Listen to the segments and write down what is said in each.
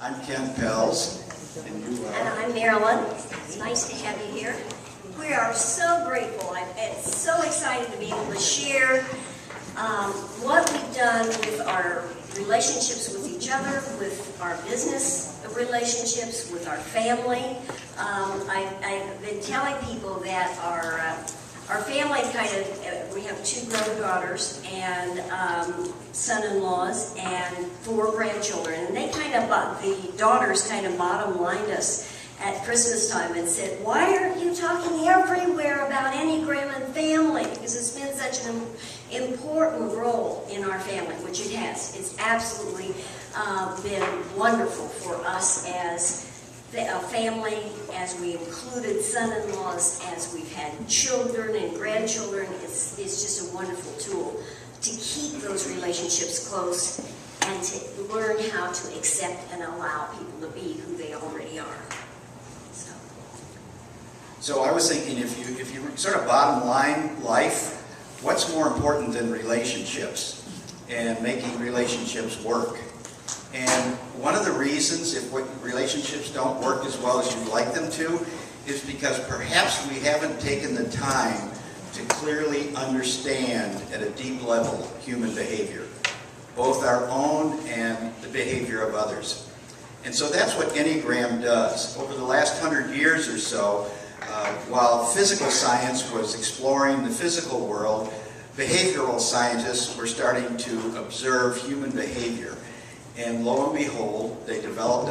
I'm Pelz, and you are? And I'm Marilyn. It's nice to have you here. We are so grateful. I'm so excited to be able to share what we've done with our relationships with each other, with our business relationships, with our family. I've been telling people that our family we have 2 grown daughters and son-in-laws and 4 grandchildren. And the daughters kind of bottom-lined us at Christmas time and said, "Why aren't you talking everywhere about Enneagram and family?" Because it's been such an important role in our family, which it has. It's absolutely been wonderful for us as a family, as we included son-in-laws, as we've had children and grandchildren. It's just a wonderful tool to keep those relationships close and to learn how to accept and allow people to be who they already are. So I was thinking, if you sort of bottom line life, what's more important than relationships and making relationships work? And one of the reasons if relationships don't work as well as you'd like them to is because perhaps we haven't taken the time to clearly understand at a deep level human behavior, both our own and the behavior of others. And so that's what Enneagram does. Over the last 100 years or so, while physical science was exploring the physical world, behavioral scientists were starting to observe human behavior. And lo and behold, they developed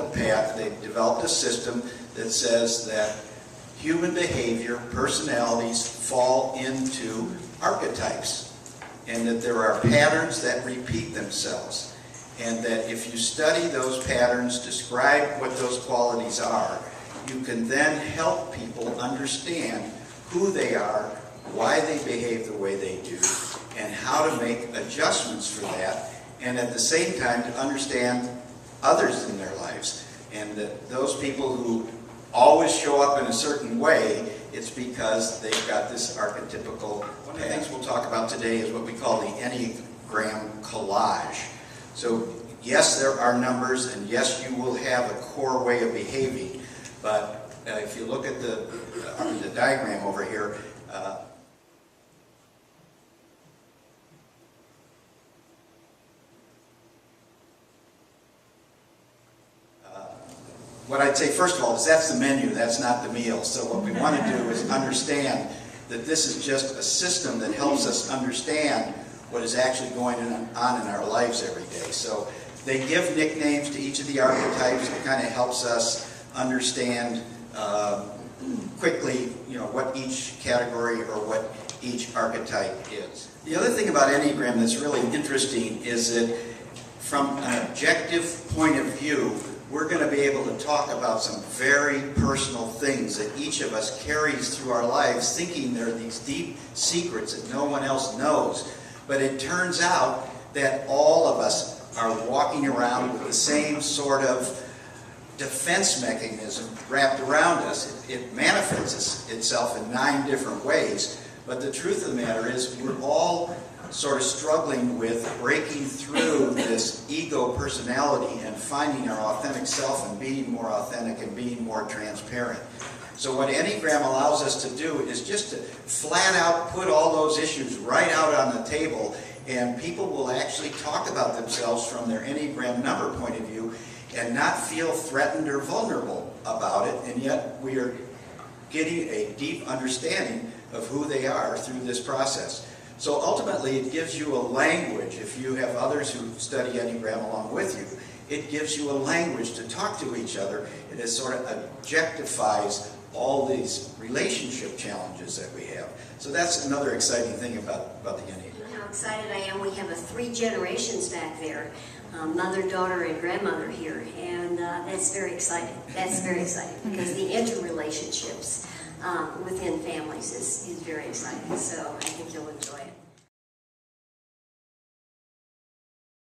a system that says that human behavior, personalities, fall into archetypes. And that there are patterns that repeat themselves. And that if you study those patterns, describe what those qualities are, you can then help people understand who they are, why they behave the way they do, and how to make adjustments for that, and at the same time to understand others in their lives. And that those people who always show up in a certain way, it's because they've got this archetypical. One of the things we'll talk about today is what we call the Enneagram collage. So yes, there are numbers, and yes, you will have a core way of behaving. But if you look at the diagram over here, what I'd say first of all is that's the menu, that's not the meal. So what we want to do is understand that this is just a system that helps us understand what is actually going on in our lives every day. So they give nicknames to each of the archetypes. It kind of helps us understand quickly, what each category or what each archetype is. The other thing about Enneagram that's really interesting is that from an objective point of view, we're going to be able to talk about some very personal things that each of us carries through our lives, thinking they're these deep secrets that no one else knows. But it turns out that all of us are walking around with the same sort of defense mechanism wrapped around us. It manifests itself in 9 different ways, but the truth of the matter is we're all sort of struggling with breaking through this ego personality and finding our authentic self and being more authentic and being more transparent. So what Enneagram allows us to do is just to flat out put all those issues right out on the table, and people will actually talk about themselves from their Enneagram number point of view and not feel threatened or vulnerable about it, and yet we are getting a deep understanding of who they are through this process. So ultimately it gives you a language. If you have others who study Enneagram along with you, it gives you a language to talk to each other. It sort of objectifies all these relationship challenges that we have. So that's another exciting thing about the Enneagram. How excited I am. We have 3 generations back there. Mother, daughter, and grandmother here, and that's very exciting. That's very exciting because the interrelationships within families is very exciting. So I think you'll enjoy it.